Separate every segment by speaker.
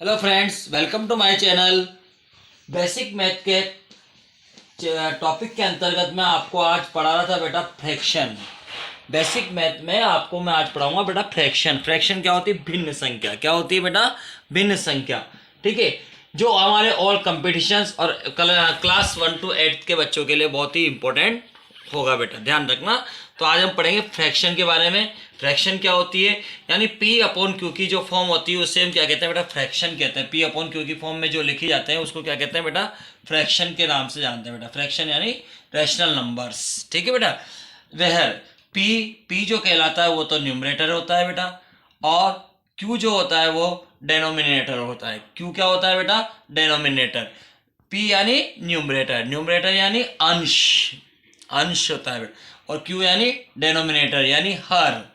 Speaker 1: Hello friends, welcome to my channel. Basic math के topic के अंतर्गत मैं आपको आज पढ़ा रहा था बेटा फ्रैक्शन। बेसिक मैथ में आपको मैं आज पढ़ाऊंगा बेटा फ्रैक्शन। फ्रैक्शन क्या होती है? भिन्न संख्या। क्या होती है बेटा? भिन्न संख्या। ठीक है, जो हमारे ऑल कंपटीशंस और क्लास 1 to 8 के बच्चों के लिए बहुत ही इंपॉर्टेंट होगा बेटा, ध्यान रखना। तो आज हम पढ़ेंगे फ्रैक्शन के बारे में। फ्रैक्शन क्या होती है, यानी पी अपॉन क्यू की जो फॉर्म होती है उससे हम क्या कहते हैं बेटा? फ्रैक्शन कहते हैं। पी अपॉन क्यू की फॉर्म में जो लिखी जाते हैं उसको क्या कहते हैं बेटा? फ्रैक्शन के नाम से जानते हैं बेटा। फ्रैक्शन यानी रैशनल नंबर्स। ठीक है बेटा। वह पी जो कहलाता है वो तो न्यूमरेटर होता है बेटा, और क्यू जो होता है वो डेनोमिनेटर होता है। क्यू क्या होता है बेटा? डेनोमिनेटर। पी यानी न्यूमरेटर, न्यूमरेटर यानी अंश, अंश होता है बेटा, और क्यू यानी डेनोमिनेटर यानी हर।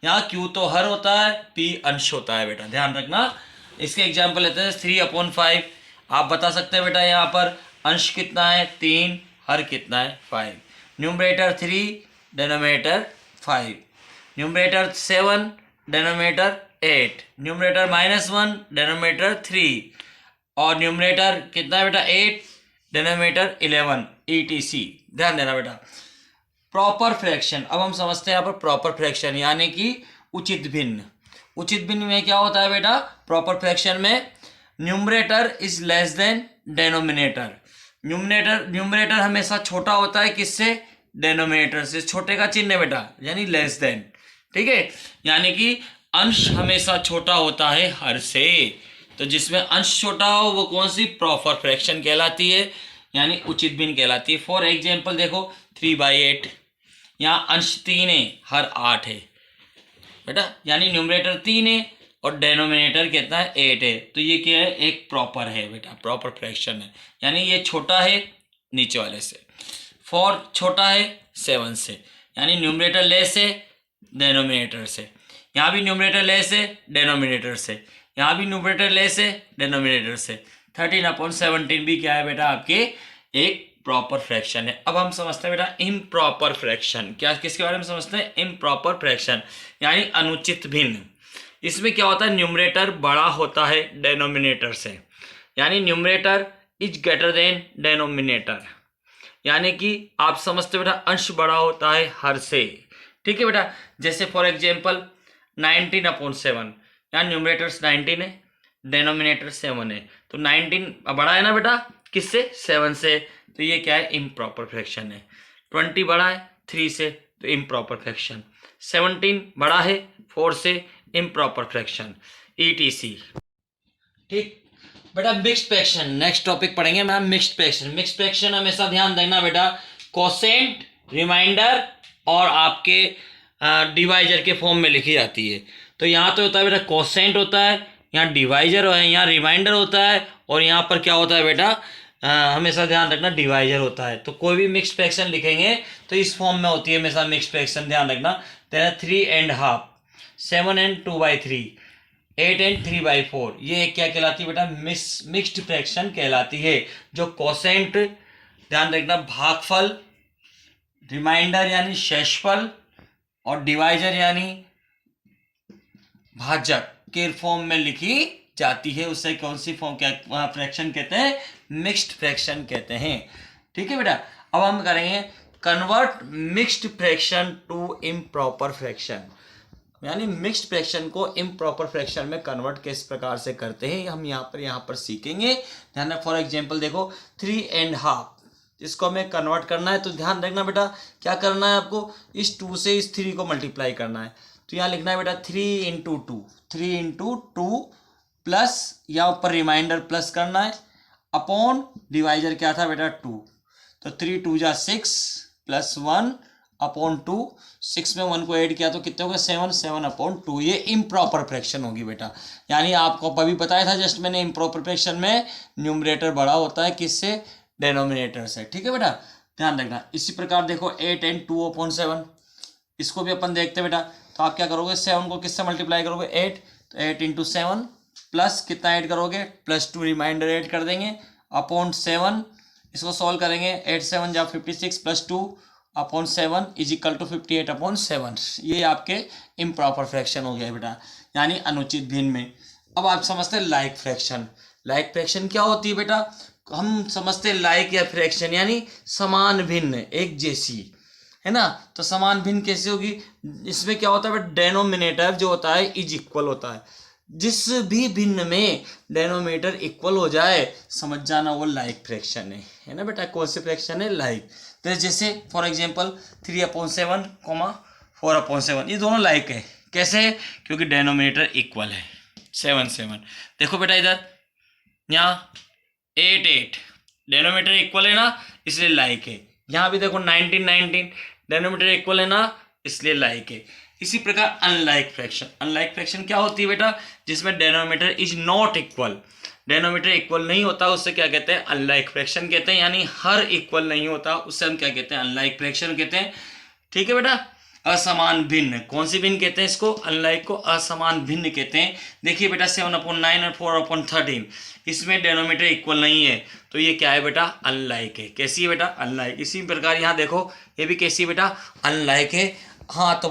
Speaker 1: यहाँ क्यू तो हर होता है, पी अंश होता है बेटा, ध्यान रखना। इसके एग्जाम्पल लेते हैं 3/5। आप बता सकते हैं बेटा यहाँ पर अंश कितना है? 3, हर कितना है? 5। Numerator 3, denominator 5। Numerator 7, denominator 8। Numerator -1, denominator 3। और न्यूमरेटर कितना है बेटा? 8, डेनोमिनेटर 11, ETC। ध्यान देना बेटा। प्रॉपर फ्रैक्शन, अब हम समझते हैं यहाँ पर प्रॉपर फ्रैक्शन यानी कि उचित भिन्न। उचित भिन्न में क्या होता है बेटा? प्रॉपर फ्रैक्शन में numerator is less than denominator. Numerator हमेशा छोटा होता है किससे? डेनोमिनेटर से। छोटे का चिन्ह है बेटा, यानी लेस देन। ठीक है, यानी कि अंश हमेशा छोटा होता है हर से। तो जिसमें अंश छोटा हो वो कौन सी? प्रॉपर फ्रैक्शन कहलाती है, यानी उचित भिन्न कहलाती है। फॉर एग्जाम्पल देखो 3/8, यहाँ अंश 3 है, हर 8 है बेटा, यानी न्यूमरेटर 3 है और डेनोमिनेटर कितना है? 8 है। तो ये क्या है? एक प्रॉपर है बेटा, प्रॉपर फ्रैक्शन है, यानी ये छोटा है नीचे वाले से। 4 छोटा है 7 से, यानी न्यूमरेटर लेस है डेनोमिनेटर से। यहाँ भी न्यूमरेटर लेस है डेनोमिनेटर से, यहाँ भी न्यूमरेटर लेस है डेनोमिनेटर से। 13/17 भी क्या है बेटा? आपके एक प्रॉपर फ्रैक्शन है। अब हम समझते हैं बेटा इम्प्रॉपर फ्रैक्शन। क्या किसके बारे में समझते हैं? इम्प्रॉपर फ्रैक्शन यानी अनुचित भिन्न। इसमें क्या होता है? न्यूमरेटर बड़ा होता है डेनोमिनेटर से, यानी numerator is greater than denominator, यानी कि आप समझते बेटा अंश बड़ा होता है हर से। ठीक है बेटा। जैसे फॉर एग्जाम्पल 19/7, यहाँ न्यूमरेटर्स 19 है, डेनोमिनेटर 7 है, तो 19 बड़ा है ना बेटा किससे? 7 से। तो ये क्या है? इम्प्रॉपर फ्रैक्शन है। 20 बड़ा है 3 से, तो इम्प्रॉपर फ्रैक्शन। 17 बड़ा है 4 से, इम्प्रॉपर फ्रैक्शन, ETC। ठीक बेटा। मिक्स्ड फ्रैक्शन नेक्स्ट टॉपिक पढ़ेंगे ma'am. Mixed fraction. Mixed fraction हमेशा ध्यान देना बेटा, कोसेंट, रिमाइंडर और आपके डिवाइजर के फॉर्म में लिखी जाती है। तो यहाँ तो होता है बेटा कोसेंट होता है, यहाँ डिवाइजर है, यहाँ रिमाइंडर होता है, और यहाँ पर क्या होता है बेटा? हमेशा ध्यान रखना डिवाइजर होता है। तो कोई भी मिक्स्ड फ्रैक्शन लिखेंगे तो इस फॉर्म में होती है हमेशा मिक्स्ड फ्रैक्शन, ध्यान रखना। तेरा 3.5, 7 and 2/3, 8 and 3/4, ये क्या कहलाती है बेटा? मिक्स्ड फ्रैक्शन कहलाती है। जो कोसेंट, ध्यान रखना, भागफल, रिमाइंडर यानी शेषफल, और डिवाइजर यानी भाजक के फॉर्म में लिखी जाती है, उससे कौन सी फॉर्म क्या फ्रैक्शन कहते हैं? मिक्स्ड फ्रैक्शन कहते हैं। ठीक है बेटा। अब हम करेंगे convert mixed fraction to improper fraction, यानी मिक्स्ड फ्रैक्शन को इम्प्रॉपर फ्रैक्शन में कन्वर्ट किस प्रकार से करते हैं हम यहाँ पर सीखेंगे। ध्यान रख, फॉर एग्जांपल देखो 3.5, इसको हमें कन्वर्ट करना है। तो ध्यान रखना बेटा क्या करना है आपको? इस 2 से इस 3 को मल्टीप्लाई करना है। तो यहाँ लिखना है बेटा 3 × 2, 3 × 2 प्लस, या ऊपर रिमाइंडर प्लस करना है, अपॉन डिवाइजर क्या था बेटा? 2। तो 3 × 2 = 6 प्लस 1 अपॉन 2, 6 में 1 को ऐड किया तो कितने हो गए? 7, 7/2। ये इम्प्रॉपर फ्रैक्शन होगी बेटा, यानी आपको अभी बताया था जस्ट मैंने, इम्प्रॉपर फ्रैक्शन में न्यूमरेटर बड़ा होता है किससे? डेनोमिनेटर से। ठीक है बेटा, ध्यान रखना। इसी प्रकार देखो 8 and 2/7, इसको भी अपन देखते हैं बेटा। तो आप क्या करोगे? 7 को किससे मल्टीप्लाई करोगे? 8, तो 8 × 7 प्लस कितना ऐड करोगे? +2 रिमाइंडर ऐड कर देंगे, अपॉन 7, इसको सॉल्व करेंगे। 8 7 = 56 प्लस 2/7 = 58/7। ये आपके इम्प्रॉपर फ्रैक्शन हो गया बेटा, यानी अनुचित भिन्न में। अब आप समझते हैं लाइक फ्रैक्शन। लाइक फ्रैक्शन क्या होती है बेटा? हम समझते हैं लाइक या फ्रैक्शन यानी समान भिन्न, एक जैसी, है ना। तो समान भिन्न कैसे होगी? इसमें क्या होता है बेटा? डेनोमिनेटर जो होता है इज इक्वल होता है। जिस भी भिन्न में डेनोमिनेटर इक्वल हो जाए समझ जाना वो लाइक फ्रैक्शन है ना बेटा। कौन सी फ्रैक्शन है? लाइक। तो जैसे फॉर एग्जांपल 3/7 4/7 ये दोनों लाइक है। कैसे? क्योंकि डेनोमिनेटर इक्वल है 7 देखो बेटा इधर, यहाँ 8 डेनोमीटर इक्वल है ना, इसलिए लाइक है। यहाँ भी देखो 19 डेनोमीटर इक्वल है ना, इसलिए लाइक है। इसी प्रकार अनलाइक फ्रैक्शन। अनलाइक फ्रैक्शन क्या होती है बेटा? जिसमें denominator is not equal, denominator equal नहीं होता, उससे क्या कहते हैं? अनलाइक फ्रैक्शन कहते हैं। यानी हर इक्वल नहीं होता, उससे हम क्या कहते हैं? अनलाइक फ्रैक्शन कहते हैं। ठीक है बेटा। असमान भिन्न, कौन सी भिन्न कहते हैं इसको? अनलाइक को असमान भिन्न कहते हैं। देखिए बेटा 7/9 और 4/13 इसमें डेनोमीटर इक्वल नहीं है, तो ये क्या है बेटा? अनलाइक है। कैसी है बेटा? अनलाइक। इसी प्रकार यहाँ देखो ये भी कैसी है बेटा? अनलाइक है। हाँ तो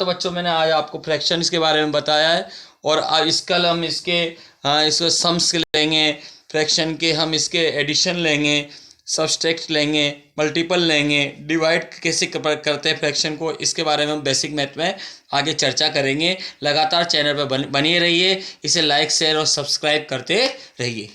Speaker 1: बच्चों मैंने आज आपको फ्रैक्शंस के बारे में बताया है, और इसका हम इसको सम्स लेंगे, फ्रैक्शन के हम इसके एडिशन लेंगे, सब्सट्रैक्ट लेंगे, मल्टीपल लेंगे, डिवाइड कैसे करते हैं फ्रैक्शन को, इसके बारे में हम बेसिक मैथ में आगे चर्चा करेंगे। लगातार चैनल पर बनिए रहिए, इसे लाइक शेयर और सब्सक्राइब करते रहिए।